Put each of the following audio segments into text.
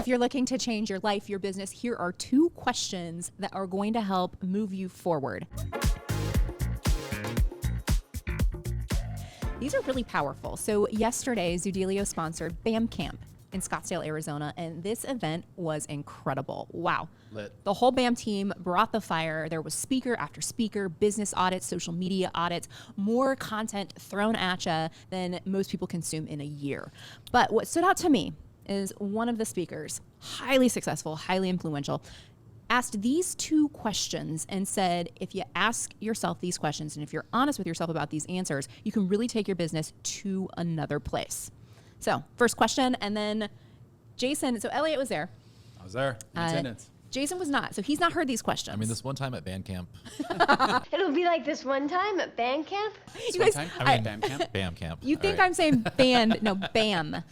If you're looking to change your life, your business, here are 2 questions that are going to help move you forward. These are really powerful. So yesterday, Zoodealio sponsored BAM Camp in Scottsdale, Arizona, and this event was incredible. Wow. Lit. The whole BAM team brought the fire. There was speaker after speaker, business audits, social media audits, more content thrown at you than most people consume in a year. But what stood out to me is one of the speakers, highly successful, highly influential, asked these 2 questions and said, if you ask yourself these questions and if you're honest with yourself about these answers, you can really take your business to another place. So first question, and then Jason, so Elliot was there. I was there in attendance. Jason was not, so he's not heard these questions. I mean, this one time at band camp. It'll be like this one time at band camp. You guys, BAM camp. Bam camp. you think All right. I'm saying band, no, BAM.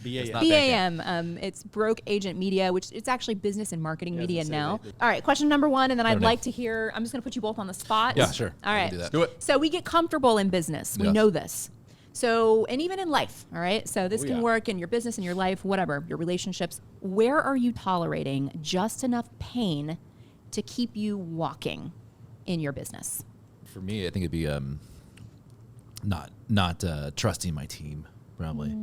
BAM. not BAM. It's Broke Agent Media, which it's actually business and marketing media say now. they- All right, question number 1, and then I'd Fair like enough. to hear, I'm just going to put you both on the spot. Yeah, sure. All I right. can do that. Do it. So we get comfortable in business. We Yes. know this. So, and even in life, all right? So this can yeah. work in your business, in your life, whatever, your relationships. Where are you tolerating just enough pain to keep you walking in your business? For me, I think it'd be not trusting my team. Probably.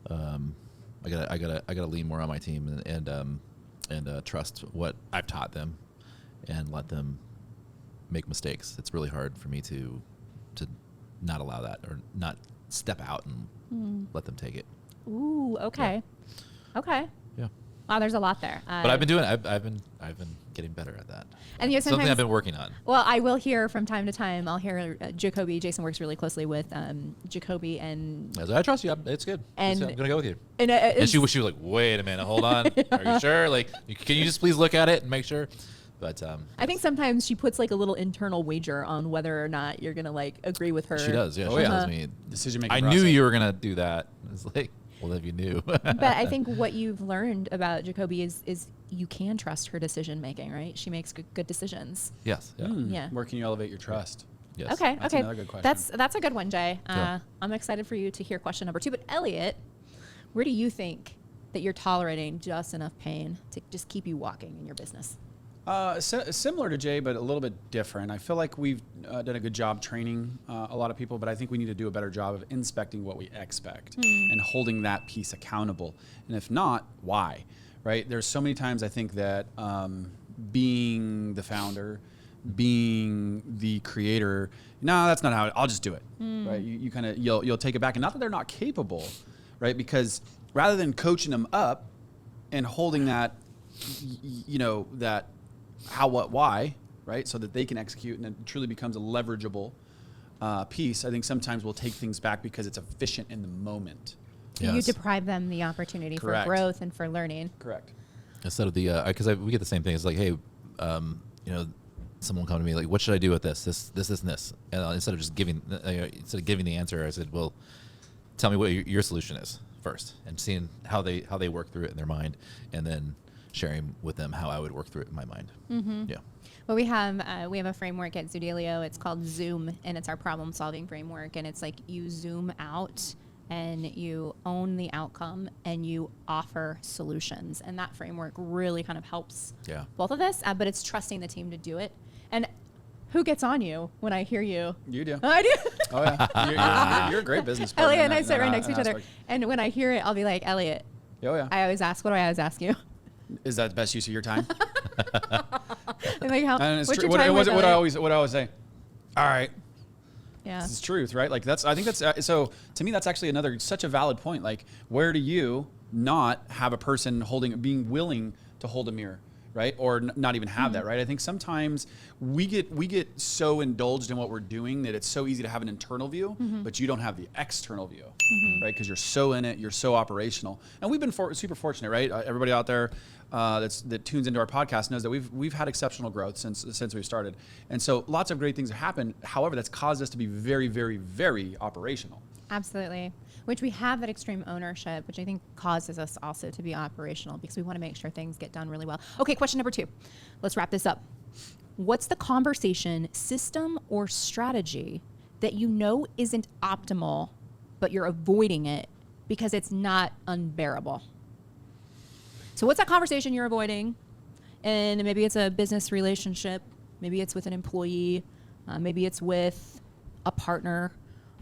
I gotta lean more on my team and trust what I've taught them, and let them make mistakes. It's really hard for me to not allow that, or not step out and let them take it. Ooh, okay. Okay. Yeah. Wow, there's a lot there. But I've been doing. I've been getting better at that. And you know, Something sometimes- I've been working on. Well, I will hear from time to time, I'll hear Jacoby. Jason works really closely with Jacoby, and I trust you. It's good. And- I'm gonna go with you. and, And she was like, "Wait a minute, hold on. Are you sure? Like, can you just please look at it and make sure?" But I think sometimes she puts like a little internal wager on whether or not you're gonna like agree with her. she does. Yeah, Oh, she yeah. tells me. Decision-making I knew process. you were gonna do that. It's like, well, if you knew. But I think what you've learned about Jacoby is you can trust her decision making, right? She makes good decisions. Yes. Yeah. Yeah. Where can you elevate your trust? Yes. Okay. That's okay. another good question. That's a good one, Jay. Yeah. I'm excited for you to hear question number 2. But Elliot, where do you think that you're tolerating just enough pain to just keep you walking in your business? Similar to Jay, but a little bit different. I feel like we've done a good job training a lot of people, but I think we need to do a better job of inspecting what we expect and holding that piece accountable. And if not, why? Right? There's so many times I think that being the founder, being the creator, no, that's not how I'll just do it. Right? You kind of you'll take it back, and not that they're not capable, right? Because rather than coaching them up and holding that, that how, what, why, right? So that they can execute, and it truly becomes a leverageable piece. I think sometimes we'll take things back because it's efficient in the moment. You Yes. deprive them the opportunity Correct. for growth and for learning. Correct. Instead of the, because we get the same thing. It's like, hey, someone will come to me like, what should I do with this, and this? And instead of just giving the answer, I said, well, tell me what your solution is first, and seeing how they work through it in their mind, and then sharing with them how I would work through it in my mind. Mm-hmm. Yeah. Well, we have a framework at Zoodealio. It's called Zoom, and it's our problem-solving framework. And it's like you zoom out and you own the outcome and you offer solutions. And that framework really kind of helps both of this, but it's trusting the team to do it. And who gets on you when I hear you? You do. I do. Oh yeah, you're a great business partner. Elliot in and I that- sit right that next to each other. aspect. And when I hear it, I'll be like, Elliot, Oh yeah. I always ask, what do I always ask you? Is that the best use of your time? I'm like, how, And it's what's true. your time worth, What I Elliot? always say. All right. Yeah. This is truth, right? Like I think that's so to me that's actually such a valid point. Like, where do you not have a person being willing to hold a mirror, right? Or not even have that, right? I think sometimes we get so indulged in what we're doing that it's so easy to have an internal view, but you don't have the external view, right? Because you're so in it, you're so operational. And we've been super fortunate, right? Everybody out there that tunes into our podcast knows that we've had exceptional growth since we've started, and so lots of great things have happened. However, that's caused us to be very, very, very operational. Absolutely. Which we have that extreme ownership, which I think causes us also to be operational because we want to make sure things get done really well. Okay, question number 2. Let's wrap this up. What's the conversation system or strategy that you know isn't optimal, but you're avoiding it because it's not unbearable? So what's that conversation you're avoiding? And maybe it's a business relationship. Maybe it's with an employee. Maybe it's with a partner.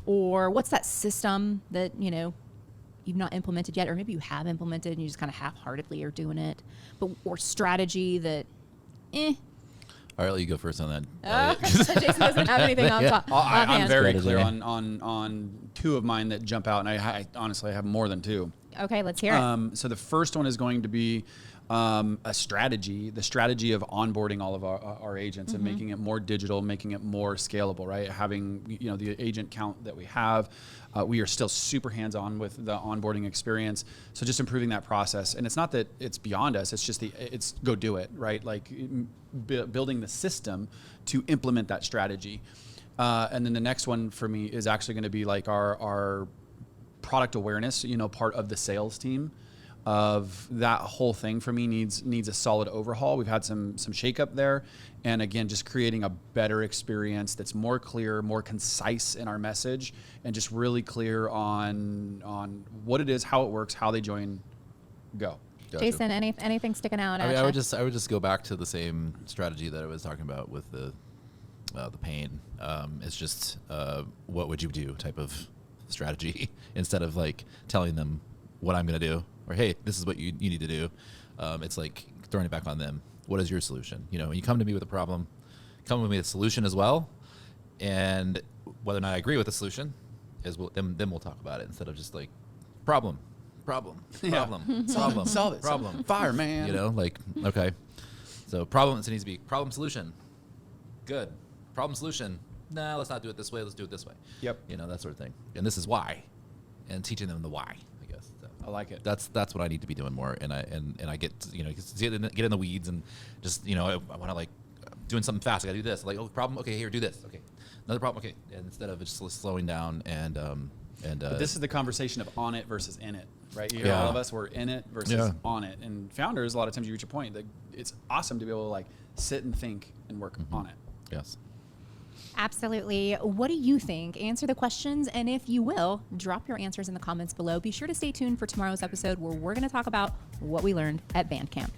Or what's that system that, you've not implemented yet, or maybe you have implemented and you just kind of half-heartedly are doing it. Or strategy that, All right, let you go first on that. Jason doesn't have anything on top. I'm very Strategy. clear on two of mine that jump out, and I honestly have more than two. Okay, let's hear it. So the first one is going to be a strategy, the strategy of onboarding all of our agents and making it more digital, making it more scalable, right? Having, the agent count that we have, we are still super hands-on with the onboarding experience. So just improving that process. And it's not that it's beyond us, it's just it's go do it, right? Like building the system to implement that strategy. And then the next one for me is actually going to be like our product awareness, part of the sales team. Of that whole thing for me needs a solid overhaul. We've had some shakeup there, and again, just creating a better experience that's more clear, more concise in our message, and just really clear on what it is, how it works, how they join. Go. Gotcha. Jason, anything sticking out? I mean, at I ya? would just go back to the same strategy that I was talking about with the pain. It's just what would you do type of strategy instead of like telling them what I'm going to do. Or, hey, this is what you need to do. It's like throwing it back on them. What is your solution? When you come to me with a problem, come with me with a solution as well. And whether or not I agree with the solution, then we'll talk about it instead of just like problem, Solve it. problem. Fire, man. Okay. So problem, it needs to be problem solution. Good. Problem solution. Nah, let's not do it this way. Let's do it this way. Yep. That sort of thing. And this is why. And teaching them the why. I like it. That's what I need to be doing more, and I get get in the weeds and just I want to like doing something fast. I gotta do this. Like, oh, problem. Okay, here, do this. Okay, another problem. Okay, and instead of just slowing down and But this is the conversation of on it versus in it, right? You hear Yeah. all of us, we're in it versus on it. And founders, a lot of times you reach a point that it's awesome to be able to like sit and think and work on it. Yes. Absolutely. What do you think? Answer the questions, and if you will, drop your answers in the comments below. Be sure to stay tuned for tomorrow's episode where we're going to talk about what we learned at Bandcamp.